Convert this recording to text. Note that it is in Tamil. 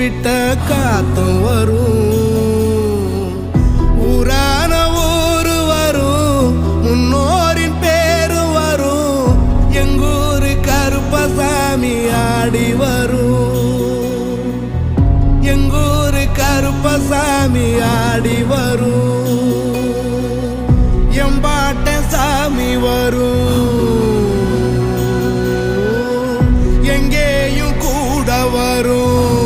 விட்ட காத்தும் வரும், ஊரான ஊரு வரும், முன்னோரின் பேரு வரும், எங்கூரு கருப்பசாமி ஆடி வரும், எங்கூரு கருப்பசாமி ஆடி வரும், எம்பாட்ட சாமி வரும், எங்கேயும் கூட வரும்.